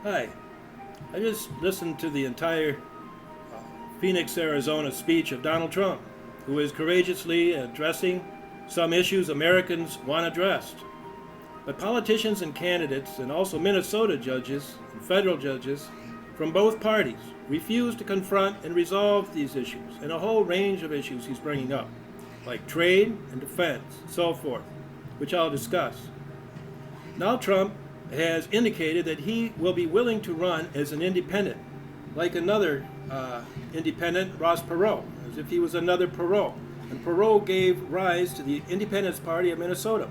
Hi, I just listened to the entire Phoenix, Arizona speech of Donald Trump, who is courageously addressing some issues Americans want addressed. But politicians and candidates, and also Minnesota judges and federal judges from both parties, refuse to confront and resolve these issues and a whole range of issues he's bringing up, like trade and defense, and so forth, which I'll discuss. Now Trump has indicated that he will be willing to run as an independent, like another independent, Ross Perot, as if he was another Perot. And Perot gave rise to the Independence Party of Minnesota.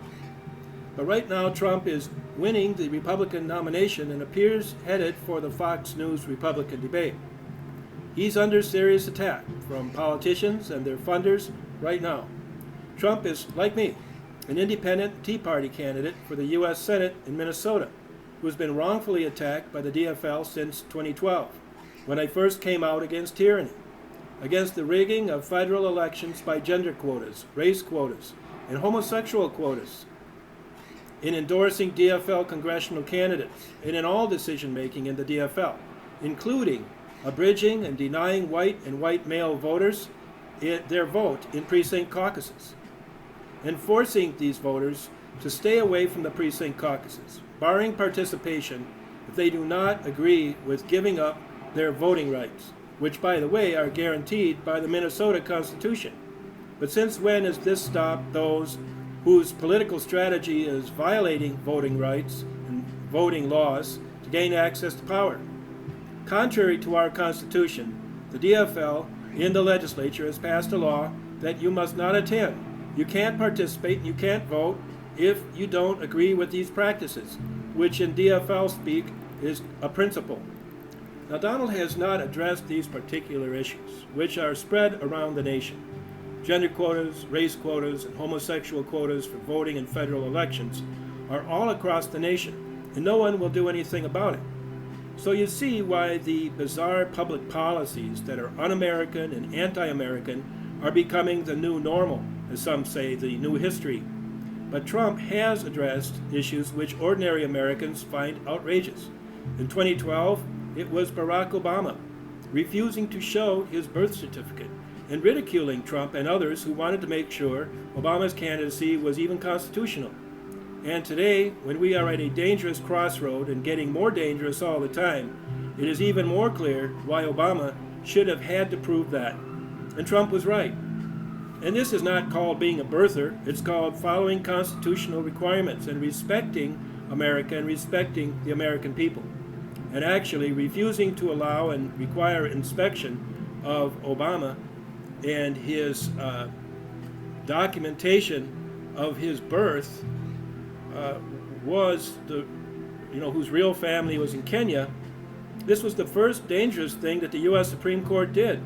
But right now, Trump is winning the Republican nomination and appears headed for the Fox News Republican debate. He's under serious attack from politicians and their funders right now. Trump is, like me, an independent Tea Party candidate for the U.S. Senate in Minnesota, who has been wrongfully attacked by the DFL since 2012, when I first came out against tyranny, against the rigging of federal elections by gender quotas, race quotas, and homosexual quotas, in endorsing DFL congressional candidates, and in all decision-making in the DFL, including abridging and denying white and white male voters their vote in precinct caucuses, and forcing these voters to stay away from the precinct caucuses, barring participation if they do not agree with giving up their voting rights, which, by the way, are guaranteed by the Minnesota Constitution. But since when has this stopped those whose political strategy is violating voting rights and voting laws to gain access to power? Contrary to our Constitution, the DFL in the legislature has passed a law that you must not attend. You can't participate and you can't vote if you don't agree with these practices, which in DFL speak is a principle. Now, Donald has not addressed these particular issues, which are spread around the nation. Gender quotas, race quotas, and homosexual quotas for voting in federal elections are all across the nation, and no one will do anything about it. So you see why the bizarre public policies that are un-American and anti-American are becoming the new normal, as some say, the new history. But Trump has addressed issues which ordinary Americans find outrageous. In 2012, it was Barack Obama refusing to show his birth certificate and ridiculing Trump and others who wanted to make sure Obama's candidacy was even constitutional. And today, when we are at a dangerous crossroad and getting more dangerous all the time, it is even more clear why Obama should have had to prove that. And Trump was right. And this is not called being a birther, it's called following constitutional requirements and respecting America and respecting the American people. And actually refusing to allow and require inspection of Obama and his documentation of his birth was whose real family was in Kenya. This was the first dangerous thing that the U.S. Supreme Court did.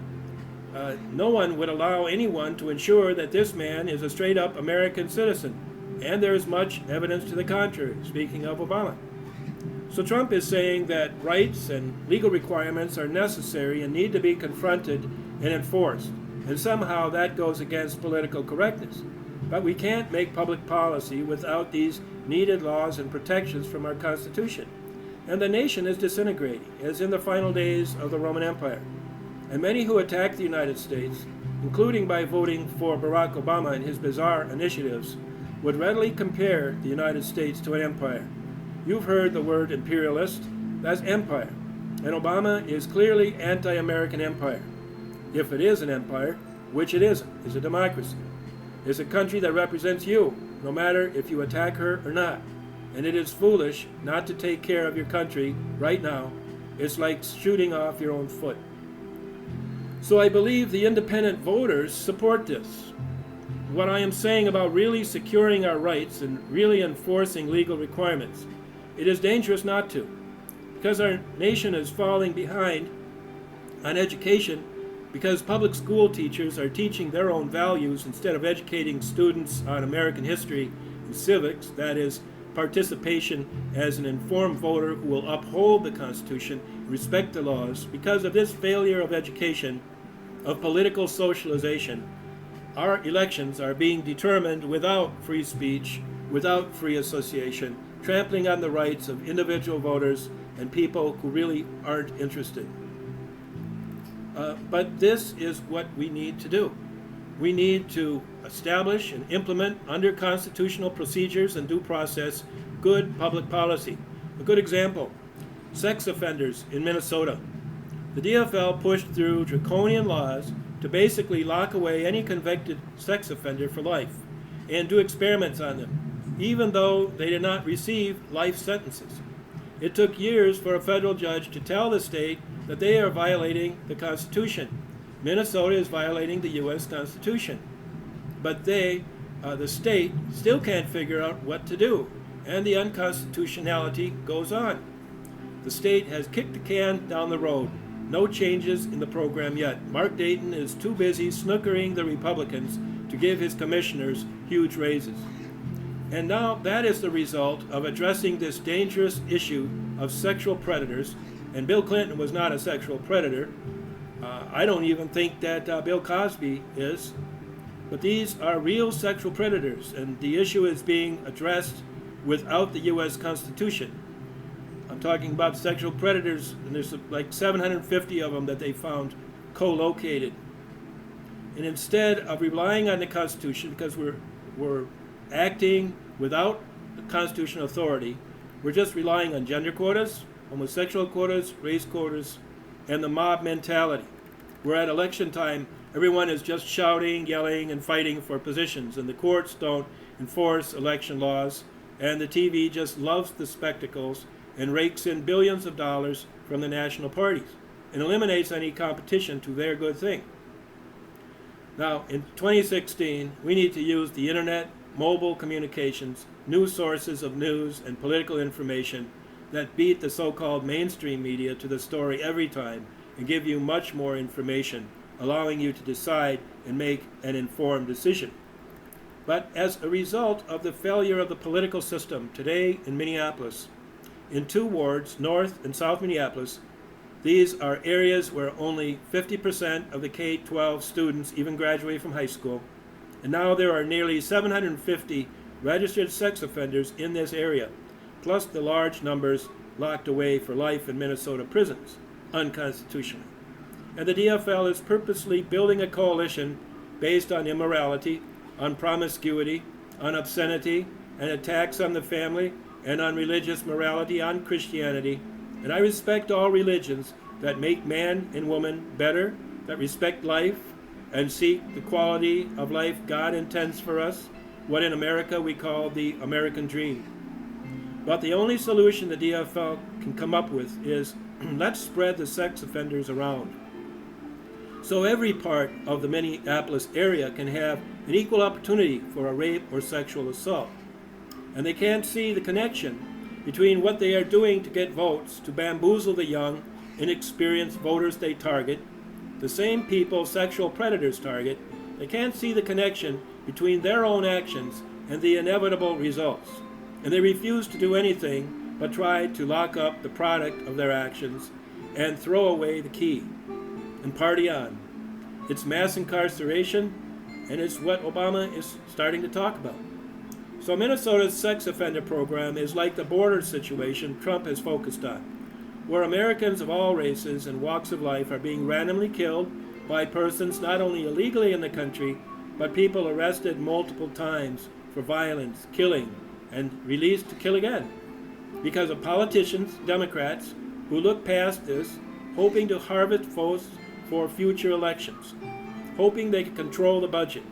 No one would allow anyone to ensure that this man is a straight-up American citizen, and there is much evidence to the contrary, speaking of Obama. So Trump is saying that rights and legal requirements are necessary and need to be confronted and enforced, and somehow that goes against political correctness. But we can't make public policy without these needed laws and protections from our Constitution. And the nation is disintegrating, as in the final days of the Roman Empire. And many who attack the United States, including by voting for Barack Obama and his bizarre initiatives, would readily compare the United States to an empire. You've heard the word imperialist. That's empire. And Obama is clearly anti-American empire. If it is an empire, which it isn't, it's a democracy. It's a country that represents you, no matter if you attack her or not. And it is foolish not to take care of your country right now. It's like shooting off your own foot. So I believe the independent voters support this. What I am saying about really securing our rights and really enforcing legal requirements, it is dangerous not to, because our nation is falling behind on education, because public school teachers are teaching their own values instead of educating students on American history and civics, that is, participation as an informed voter who will uphold the Constitution, respect the laws. Because of this failure of education, of political socialization, our elections are being determined without free speech, without free association, trampling on the rights of individual voters and people who really aren't interested. But this is what we need to do. We need to establish and implement under constitutional procedures and due process good public policy. A good example, sex offenders in Minnesota. The DFL pushed through draconian laws to basically lock away any convicted sex offender for life and do experiments on them, even though they did not receive life sentences. It took years for a federal judge to tell the state that they are violating the Constitution. Minnesota is violating the U.S. Constitution. But the state, still can't figure out what to do, and the unconstitutionality goes on. The state has kicked the can down the road. No changes in the program yet. Mark Dayton is too busy snookering the Republicans to give his commissioners huge raises. And now that is the result of addressing this dangerous issue of sexual predators. And Bill Clinton was not a sexual predator. I don't even think that Bill Cosby is. But these are real sexual predators, and the issue is being addressed without the U.S. Constitution. I'm talking about sexual predators, and there's like 750 of them that they found co-located. And instead of relying on the Constitution, because we're acting without the constitutional authority, we're just relying on gender quotas, homosexual quotas, race quotas, and the mob mentality. Where at election time, everyone is just shouting, yelling, and fighting for positions, and the courts don't enforce election laws, and the TV just loves the spectacles and rakes in billions of dollars from the national parties and eliminates any competition to their good thing. Now, in 2016, we need to use the internet, mobile communications, new sources of news and political information that beat the so-called mainstream media to the story every time and give you much more information, allowing you to decide and make an informed decision. But as a result of the failure of the political system today in Minneapolis, in two wards, North and South Minneapolis, these are areas where only 50% of the K-12 students even graduate from high school, and now there are nearly 750 registered sex offenders in this area, plus the large numbers locked away for life in Minnesota prisons, unconstitutionally. And the DFL is purposely building a coalition based on immorality, on promiscuity, on obscenity, and attacks on the family, and on religious morality, on Christianity. And I respect all religions that make man and woman better, that respect life, and seek the quality of life God intends for us, what in America we call the American dream. But the only solution the DFL can come up with is, let's spread the sex offenders around. So every part of the Minneapolis area can have an equal opportunity for a rape or sexual assault. And they can't see the connection between what they are doing to get votes, to bamboozle the young, inexperienced voters they target, the same people sexual predators target. They can't see the connection between their own actions and the inevitable results. And they refuse to do anything but try to lock up the product of their actions and throw away the key and party on. It's mass incarceration, and it's what Obama is starting to talk about. So Minnesota's sex offender program is like the border situation Trump has focused on, where Americans of all races and walks of life are being randomly killed by persons not only illegally in the country, but people arrested multiple times for violence, killing, and released to kill again, because of politicians, Democrats, who look past this, hoping to harvest votes for future elections, hoping they can control the budget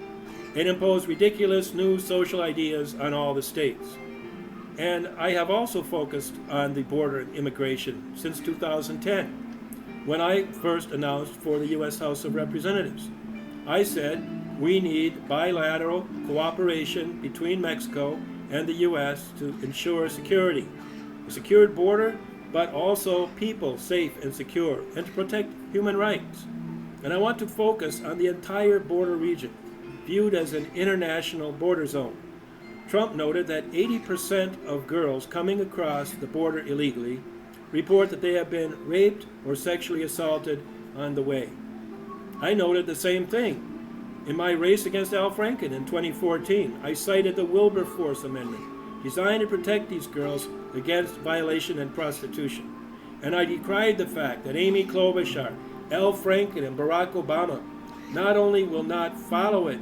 and impose ridiculous new social ideas on all the states. And I have also focused on the border and immigration since 2010, when I first announced for the U.S. House of Representatives. I said we need bilateral cooperation between Mexico and the U.S. to ensure security, a secured border, but also people safe and secure, and to protect human rights. And I want to focus on the entire border region, viewed as an international border zone. Trump noted that 80% of girls coming across the border illegally report that they have been raped or sexually assaulted on the way. I noted the same thing. In my race against Al Franken in 2014, I cited the Wilberforce Amendment, designed to protect these girls against violation and prostitution. And I decried the fact that Amy Klobuchar, Al Franken, and Barack Obama not only will not follow it,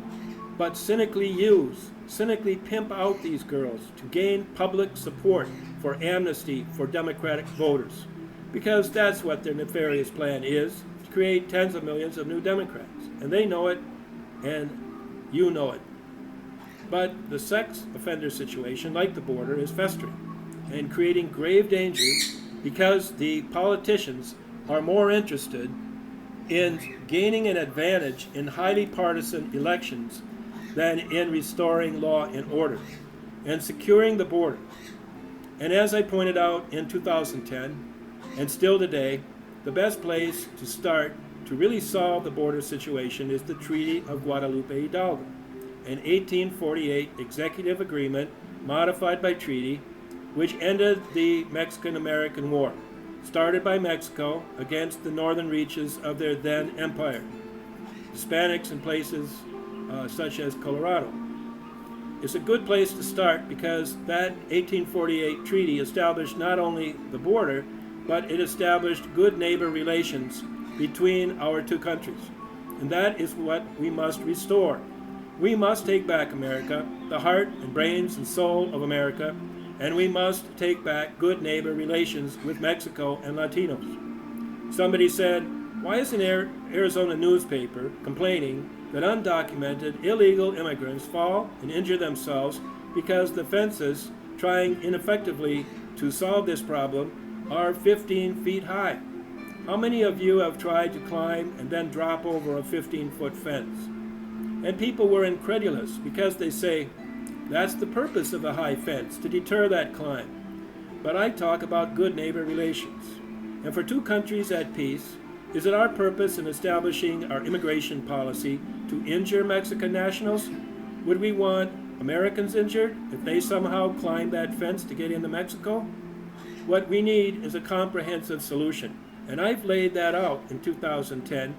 but cynically pimp out these girls to gain public support for amnesty for Democratic voters. Because that's what their nefarious plan is, to create tens of millions of new Democrats. And they know it, and you know it. But the sex offender situation, like the border, is festering and creating grave danger because the politicians are more interested in gaining an advantage in highly partisan elections than in restoring law and order and securing the border. And as I pointed out in 2010, and still today, the best place to start to really solve the border situation is the Treaty of Guadalupe Hidalgo, an 1848 executive agreement modified by treaty, which ended the Mexican-American War, started by Mexico against the northern reaches of their then empire, Hispanics in places such as Colorado. It's a good place to start because that 1848 treaty established not only the border, but it established good neighbor relations between our two countries. And that is what we must restore. We must take back America, the heart and brains and soul of America, and we must take back good neighbor relations with Mexico and Latinos. Somebody said, why is an Arizona newspaper complaining that undocumented illegal immigrants fall and injure themselves because the fences trying ineffectively to solve this problem are 15 feet high? How many of you have tried to climb and then drop over a 15-foot fence? And people were incredulous because they say, that's the purpose of a high fence, to deter that climb. But I talk about good neighbor relations. And for two countries at peace, is it our purpose in establishing our immigration policy to injure Mexican nationals? Would we want Americans injured if they somehow climb that fence to get into Mexico? What we need is a comprehensive solution. And I've laid that out in 2010.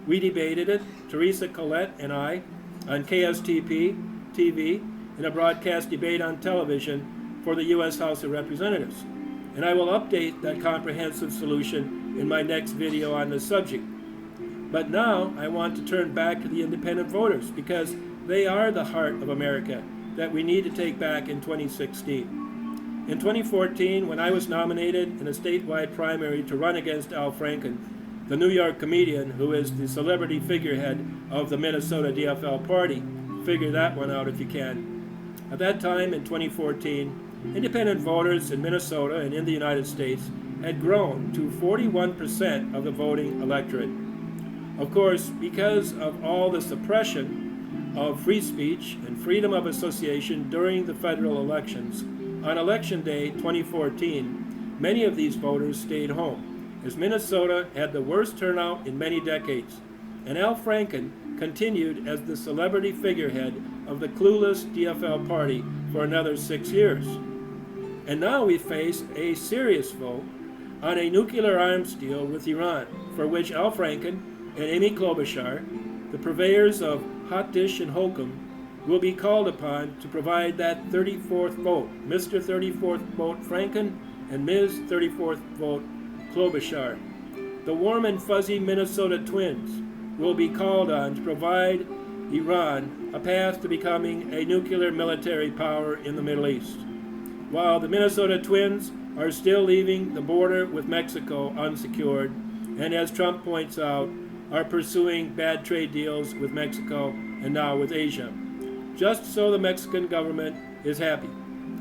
We debated it, Teresa Collette and I, on KSTP TV, in a broadcast debate on television for the U.S. House of Representatives. And I will update that comprehensive solution in my next video on this subject. But now I want to turn back to the independent voters because they are the heart of America that we need to take back in 2016. In 2014, when I was nominated in a statewide primary to run against Al Franken, the New York comedian who is the celebrity figurehead of the Minnesota DFL party, figure that one out if you can. At that time, in 2014, independent voters in Minnesota and in the United States had grown to 41% of the voting electorate. Of course, because of all the suppression of free speech and freedom of association during the federal elections, on Election Day 2014, many of these voters stayed home, as Minnesota had the worst turnout in many decades, and Al Franken continued as the celebrity figurehead of the clueless DFL party for another 6 years. And now we face a serious vote on a nuclear arms deal with Iran, for which Al Franken and Amy Klobuchar, the purveyors of hot dish and hokum, will be called upon to provide that 34th vote, Mr. 34th vote Franken and Ms. 34th vote Klobuchar. The warm and fuzzy Minnesota twins will be called on to provide Iran a path to becoming a nuclear military power in the Middle East, while the Minnesota twins are still leaving the border with Mexico unsecured, and as Trump points out, are pursuing bad trade deals with Mexico and now with Asia, just so the Mexican government is happy.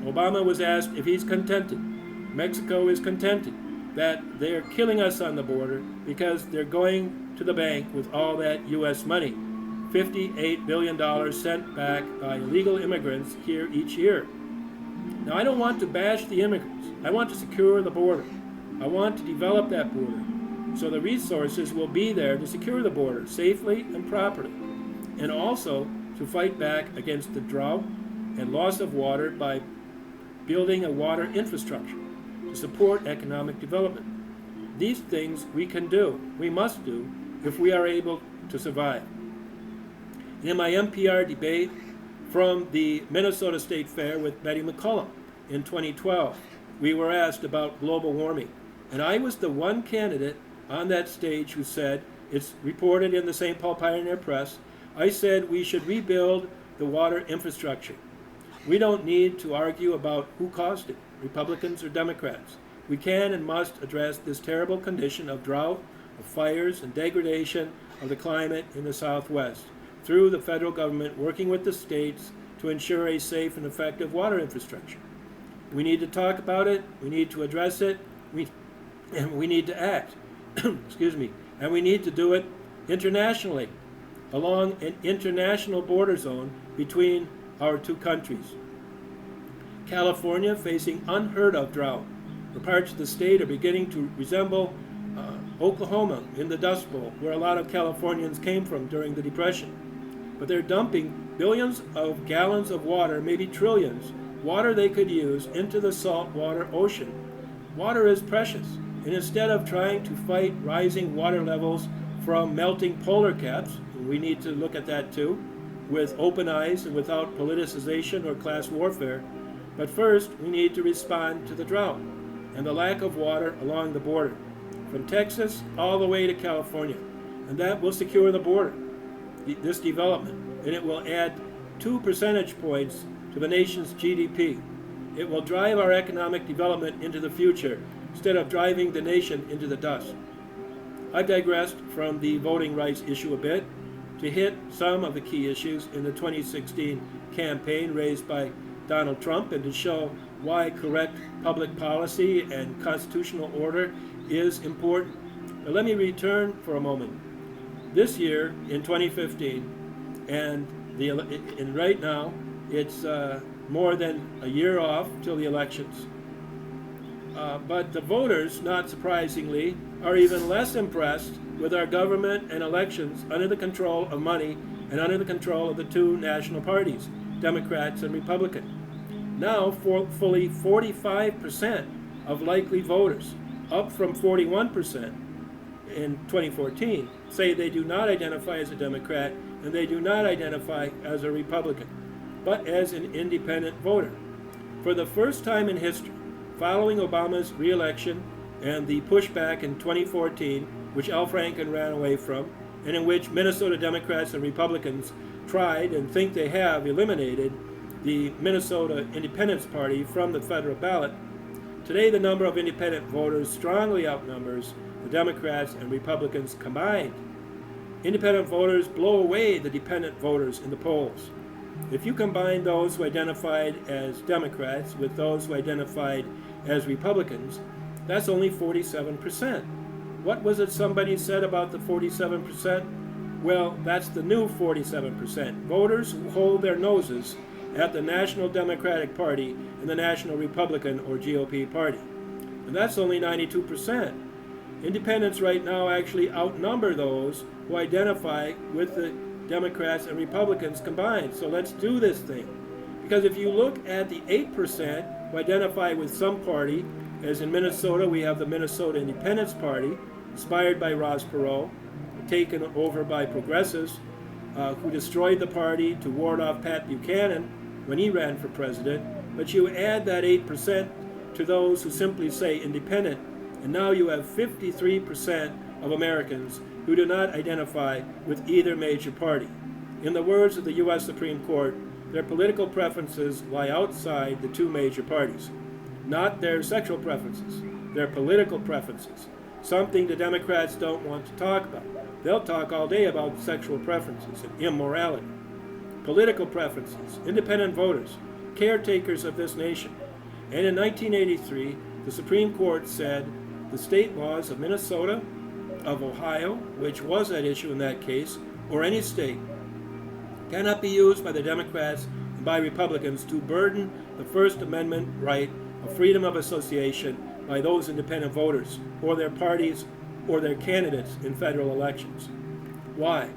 Obama was asked if he's contented. Mexico is contented that they're killing us on the border because they're going to the bank with all that U.S. money, $58 billion sent back by illegal immigrants here each year. Now, I don't want to bash the immigrants. I want to secure the border. I want to develop that border so the resources will be there to secure the border safely and properly, and also to fight back against the drought and loss of water by building a water infrastructure to support economic development. These things we can do, we must do, if we are able to survive. In my NPR debate from the Minnesota State Fair with Betty McCollum, in 2012, we were asked about global warming. And I was the one candidate on that stage who said, it's reported in the St. Paul Pioneer Press, I said we should rebuild the water infrastructure. We don't need to argue about who caused it, Republicans or Democrats. We can and must address this terrible condition of drought, of fires, and degradation of the climate in the Southwest through the federal government working with the states to ensure a safe and effective water infrastructure. We need to talk about it, we need to address it, and we need to act. Excuse me. And we need to do it internationally, along an international border zone between our two countries. California facing unheard of drought, where parts of the state are beginning to resemble Oklahoma in the Dust Bowl, where a lot of Californians came from during the Depression. But they're dumping billions of gallons of water, maybe trillions, water they could use into the saltwater ocean. Water is precious, and instead of trying to fight rising water levels from melting polar caps, we need to look at that too, with open eyes and without politicization or class warfare. But first, we need to respond to the drought and the lack of water along the border, from Texas all the way to California. And that will secure the border, this development, and it will add 2 percentage points to the nation's GDP. It will drive our economic development into the future instead of driving the nation into the dust. I digressed from the voting rights issue a bit to hit some of the key issues in the 2016 campaign raised by Donald Trump and to show why correct public policy and constitutional order is important. But let me return for a moment. This year, in 2015, and right now, it's more than a year off till the elections. But the voters, not surprisingly, are even less impressed with our government and elections under the control of money and under the control of the two national parties, Democrats and Republicans. Now, fully 45% of likely voters, up from 41% in 2014, say they do not identify as a Democrat and they do not identify as a Republican, but as an independent voter. For the first time in history, following Obama's re-election and the pushback in 2014, which Al Franken ran away from, and in which Minnesota Democrats and Republicans tried and think they have eliminated the Minnesota Independence Party from the federal ballot, today the number of independent voters strongly outnumbers the Democrats and Republicans combined. Independent voters blow away the dependent voters in the polls. If you combine those who identified as Democrats with those who identified as Republicans, that's only 47%. What was it somebody said about the 47%? Well, that's the new 47%. Voters who hold their noses at the National Democratic Party and the National Republican or GOP Party. And that's only 92%. Independents right now actually outnumber those who identify with the Democrats and Republicans combined. So let's do this thing. Because if you look at the 8% who identify with some party, as in Minnesota we have the Minnesota Independence Party, inspired by Ross Perot, taken over by progressives, who destroyed the party to ward off Pat Buchanan when he ran for president. But you add that 8% to those who simply say independent, and now you have 53% of Americans who do not identify with either major party. In the words of the U.S. Supreme Court, their political preferences lie outside the two major parties. Not their sexual preferences, their political preferences, something the Democrats don't want to talk about. They'll talk all day about sexual preferences and immorality. Political preferences, independent voters, caretakers of this nation. And in 1983, the Supreme Court said the state laws of Minnesota, of Ohio, which was at issue in that case, or any state, cannot be used by the Democrats and by Republicans to burden the First Amendment right of freedom of association by those independent voters, or their parties, or their candidates in federal elections. Why?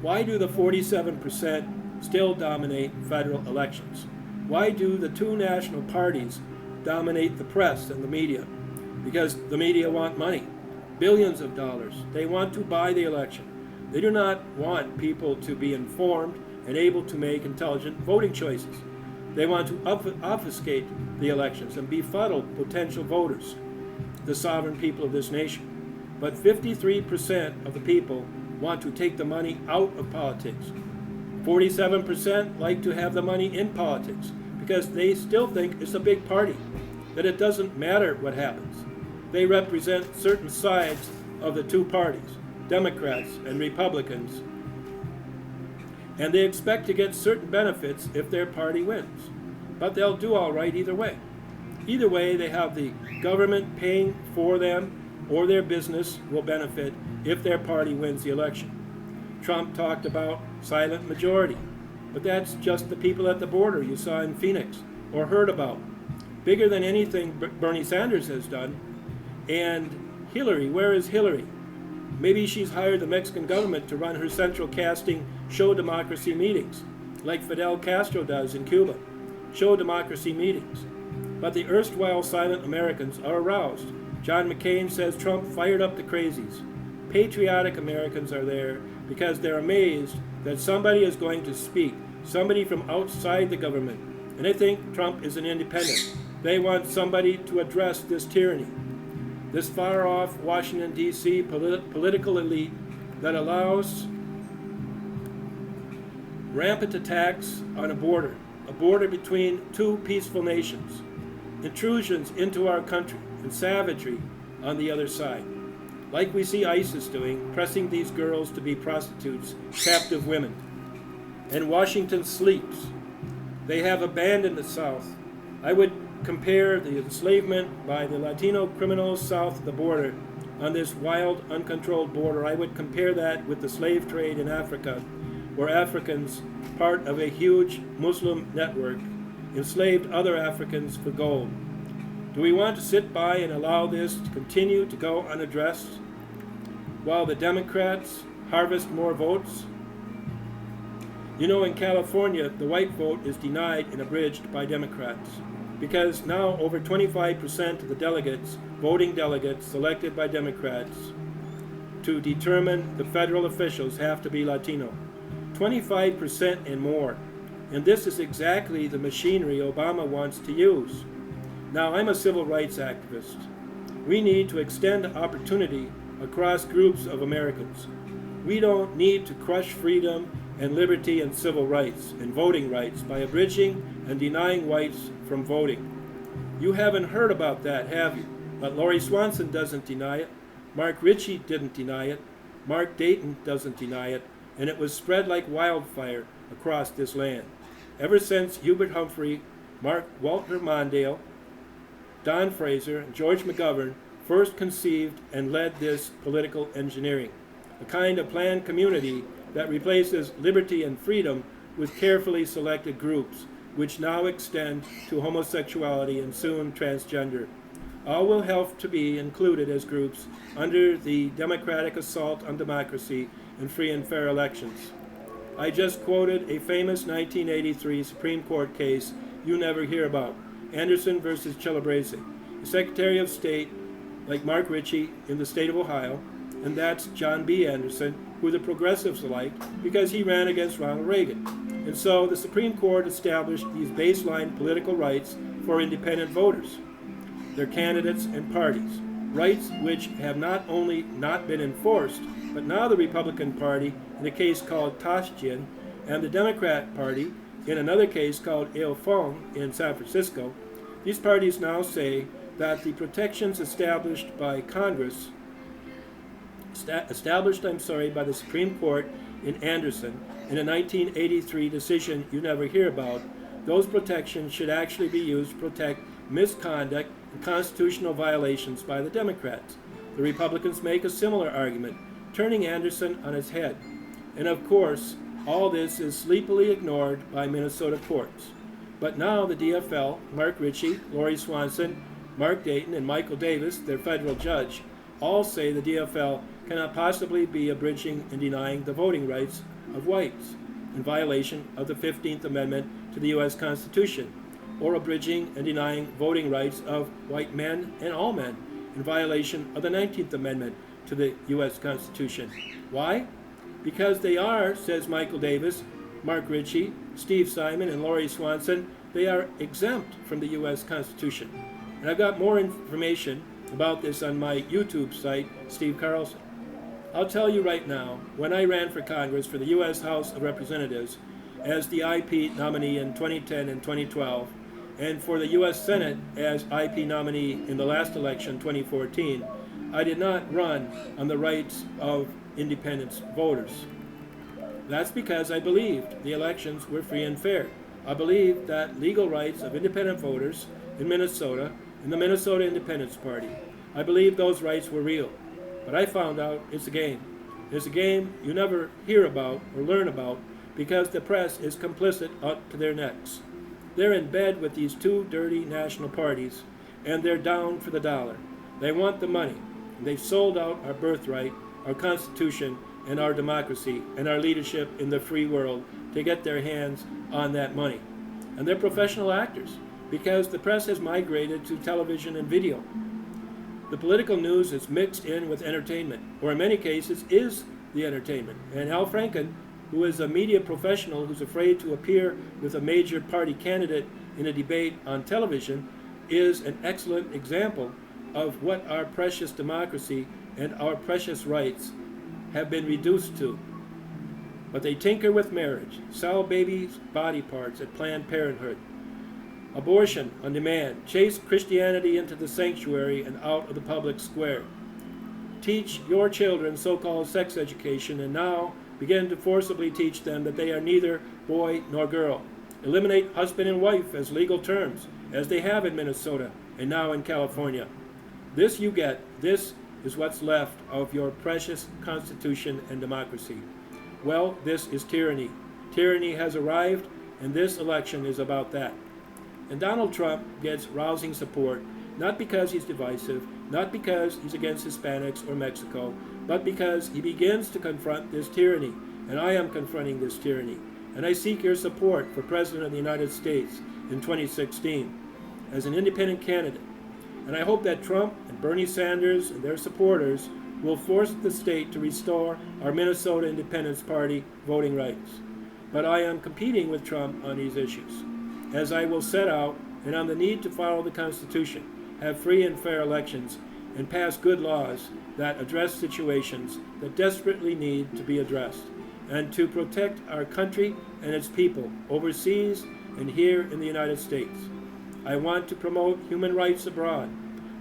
Why do the 47% still dominate federal elections? Why do the two national parties dominate the press and the media? Because the media want money, billions of dollars. They want to buy the election. They do not want people to be informed and able to make intelligent voting choices. They want to obfuscate the elections and befuddle potential voters, the sovereign people of this nation. But 53% of the people want to take the money out of politics. 47% like to have the money in politics because they still think it's a big party, that it doesn't matter what happens. They represent certain sides of the two parties, Democrats and Republicans, and they expect to get certain benefits if their party wins. But they'll do all right either way. Either way, they have the government paying for them, or their business will benefit if their party wins the election. Trump talked about silent majority, but that's just the people at the border you saw in Phoenix or heard about. Bigger than anything Bernie Sanders has done. And Hillary, where is Hillary? Maybe she's hired the Mexican government to run her central casting show democracy meetings, like Fidel Castro does in Cuba. Show democracy meetings. But the erstwhile silent Americans are aroused. John McCain says Trump fired up the crazies. Patriotic Americans are there because they're amazed that somebody is going to speak, somebody from outside the government. And they think Trump is an independent. They want somebody to address this tyranny, this far-off Washington, D.C. political elite that allows rampant attacks on a border between two peaceful nations, intrusions into our country, and savagery on the other side. Like we see ISIS doing, pressing these girls to be prostitutes, captive women. And Washington sleeps. They have abandoned the South. I would compare the enslavement by the Latino criminals south of the border on this wild, uncontrolled border. I would compare that with the slave trade in Africa, where Africans, part of a huge Muslim network, enslaved other Africans for gold. Do we want to sit by and allow this to continue to go unaddressed while the Democrats harvest more votes? You know, in California, the white vote is denied and abridged by Democrats because now over 25% of the delegates, voting delegates selected by Democrats to determine the federal officials have to be Latino. 25% and more. And this is exactly the machinery Obama wants to use. Now, I'm a civil rights activist. We need to extend opportunity across groups of Americans. We don't need to crush freedom and liberty and civil rights and voting rights by abridging and denying whites from voting. You haven't heard about that, have you? But Lori Swanson doesn't deny it. Mark Ritchie didn't deny it. Mark Dayton doesn't deny it. And it was spread like wildfire across this land. Ever since Hubert Humphrey, Walter Mondale, Don Fraser, and George McGovern first conceived and led this political engineering, a kind of planned community that replaces liberty and freedom with carefully selected groups, which now extend to homosexuality and soon transgender. All will have to be included as groups under the democratic assault on democracy and free and fair elections. I just quoted a famous 1983 Supreme Court case you never hear about, Anderson versus Calabrese. The Secretary of State, like Mark Ritchie in the state of Ohio, and that's John B. Anderson, who the progressives liked because he ran against Ronald Reagan. And so the Supreme Court established these baseline political rights for independent voters, their candidates and parties, rights which have not only not been enforced, but now the Republican Party, in a case called Toshjian, and the Democrat Party, in another case called Il Fong in San Francisco, these parties now say that the protections established by Congress, by the Supreme Court in Anderson in a 1983 decision you never hear about, those protections should actually be used to protect misconduct and constitutional violations by the Democrats. The Republicans make a similar argument, turning Anderson on its head. And of course, all this is sleepily ignored by Minnesota courts. But now the DFL, Mark Ritchie, Lori Swanson, Mark Dayton, and Michael Davis, their federal judge, all say the DFL cannot possibly be abridging and denying the voting rights of whites in violation of the 15th Amendment to the U.S. Constitution, or abridging and denying voting rights of white men and all men in violation of the 19th Amendment to the U.S. Constitution. Why? Because they are, says Michael Davis, Mark Ritchie, Steve Simon, and Lori Swanson, they are exempt from the U.S. Constitution. And I've got more information about this on my YouTube site, Steve Carlson. I'll tell you right now, when I ran for Congress for the U.S. House of Representatives as the IP nominee in 2010 and 2012, and for the U.S. Senate as IP nominee in the last election, 2014, I did not run on the rights of independent voters. That's because I believed the elections were free and fair. I believed that legal rights of independent voters in Minnesota, in the Minnesota Independence Party, I believed those rights were real. But I found out it's a game. It's a game you never hear about or learn about because the press is complicit up to their necks. They're in bed with these two dirty national parties, and they're down for the dollar. They want the money. They've sold out our birthright, our Constitution, and our democracy, and our leadership in the free world to get their hands on that money. And they're professional actors because the press has migrated to television and video. The political news is mixed in with entertainment, or in many cases is the entertainment. And Al Franken, who is a media professional who's afraid to appear with a major party candidate in a debate on television, is an excellent example of what our precious democracy and our precious rights have been reduced to. But they tinker with marriage, sell babies' body parts at Planned Parenthood, abortion on demand, chase Christianity into the sanctuary and out of the public square, teach your children so-called sex education, and now begin to forcibly teach them that they are neither boy nor girl, eliminate husband and wife as legal terms, as they have in Minnesota and now in California. This you get. This is what's left of your precious Constitution and democracy. Well, this is tyranny. Tyranny has arrived, and this election is about that. And Donald Trump gets rousing support, not because he's divisive, not because he's against Hispanics or Mexico, but because he begins to confront this tyranny. And I am confronting this tyranny. And I seek your support for President of the United States in 2016 as an independent candidate. And I hope that Trump and Bernie Sanders and their supporters will force the state to restore our Minnesota Independence Party voting rights. But I am competing with Trump on these issues, as I will set out, and on the need to follow the Constitution, have free and fair elections, and pass good laws that address situations that desperately need to be addressed, and to protect our country and its people overseas and here in the United States. I want to promote human rights abroad.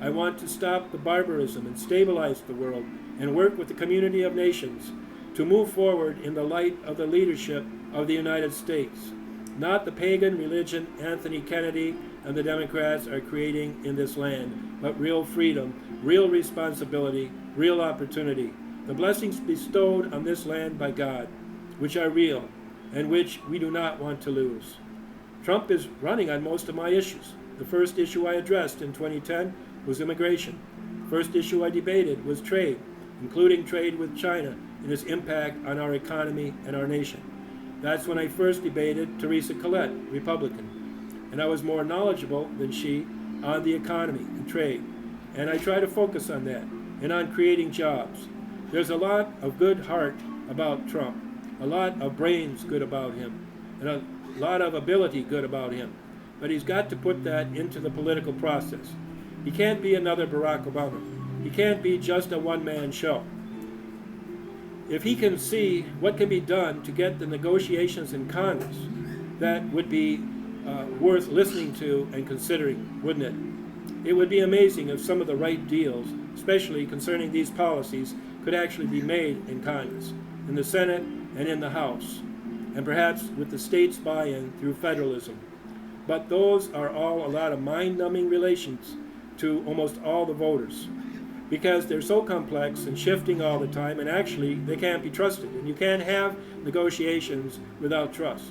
I want to stop the barbarism and stabilize the world and work with the community of nations to move forward in the light of the leadership of the United States, not the pagan religion Anthony Kennedy and the Democrats are creating in this land, but real freedom, real responsibility, real opportunity, the blessings bestowed on this land by God, which are real and which we do not want to lose. Trump is running on most of my issues. The first issue I addressed in 2010 was immigration. The first issue I debated was trade, including trade with China and its impact on our economy and our nation. That's when I first debated Teresa Collette, Republican, and I was more knowledgeable than she on the economy and trade. And I try to focus on that and on creating jobs. There's a lot of good heart about Trump, a lot of brains good about him, and a lot of ability good about him. But he's got to put that into the political process. He can't be another Barack Obama. He can't be just a one-man show. If he can see what can be done to get the negotiations in Congress, that would be worth listening to and considering, wouldn't it? It would be amazing if some of the right deals, especially concerning these policies, could actually be made in Congress, in the Senate and in the House, and perhaps with the states' buy-in through federalism. But those are all a lot of mind-numbing relations to almost all the voters, because they're so complex and shifting all the time, and actually they can't be trusted, and you can't have negotiations without trust.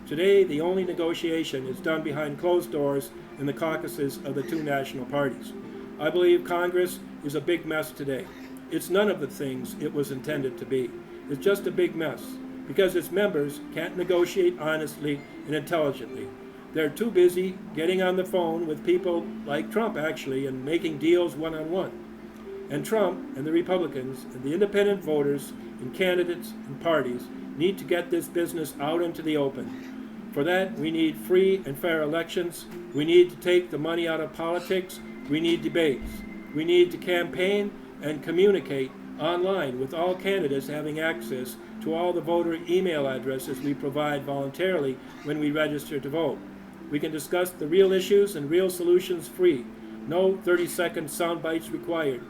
Today, the only negotiation is done behind closed doors in the caucuses of the two national parties. I believe Congress is a big mess today. It's none of the things it was intended to be. It's just a big mess, because its members can't negotiate honestly and intelligently. They're too busy getting on the phone with people like Trump, actually, and making deals one-on-one. And Trump and the Republicans and the independent voters and candidates and parties need to get this business out into the open. For that, we need free and fair elections. We need to take the money out of politics. We need debates. We need to campaign and communicate online with all candidates having access to all the voter email addresses we provide voluntarily when we register to vote. We can discuss the real issues and real solutions free. No 30-second sound bites required.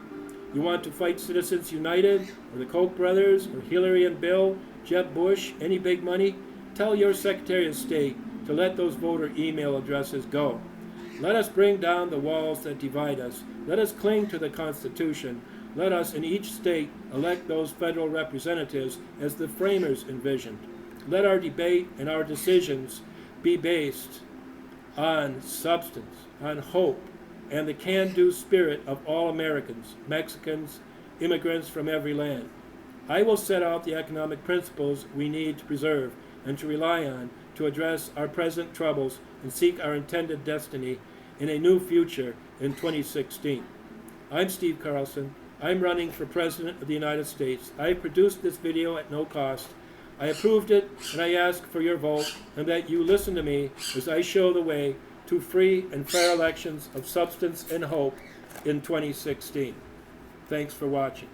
You want to fight Citizens United, or the Koch brothers, or Hillary and Bill, Jeb Bush, any big money? Tell your Secretary of State to let those voter email addresses go. Let us bring down the walls that divide us. Let us cling to the Constitution. Let us in each state elect those federal representatives as the framers envisioned. Let our debate and our decisions be based on substance, on hope, and the can-do spirit of all Americans, Mexicans, immigrants from every land. I will set out the economic principles we need to preserve and to rely on to address our present troubles and seek our intended destiny in a new future in 2016. I'm Steve Carlson. I'm running for President of the United States. I produced this video at no cost. I approved it, and I ask for your vote, and that you listen to me as I show the way to free and fair elections of substance and hope in 2016. Thanks for watching.